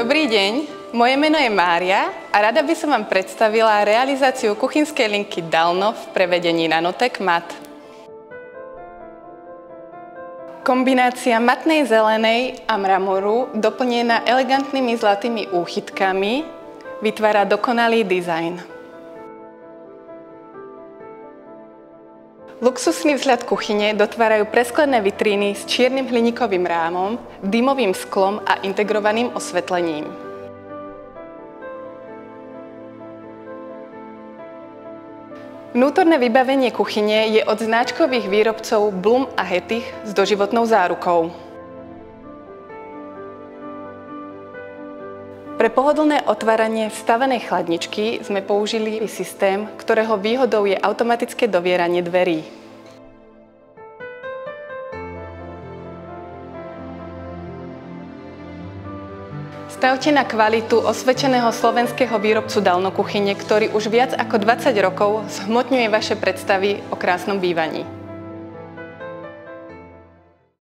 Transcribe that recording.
Dobrý deň, moje meno je Mária a rada by som vám predstavila realizáciu kuchynskej linky Dalno v prevedení Nanotek Mat. Kombinácia matnej zelenej a mramoru, doplnená elegantnými zlatými úchytkami, vytvára dokonalý dizajn. Luxusný vzhľad kuchyne dotvárajú presklené vitríny s čiernym hliníkovým rámom, dymovým sklom a integrovaným osvetlením. Vnútorné vybavenie kuchyne je od značkových výrobcov Blum a Hettich s doživotnou zárukou. Pre pohodlné otváranie vstavenej chladničky sme použili systém, ktorého výhodou je automatické dovieranie dverí. Stavte na kvalitu osvedčeného slovenského výrobcu Dalno kuchyne, ktorý už viac ako 20 rokov zhmotňuje vaše predstavy o krásnom bývaní.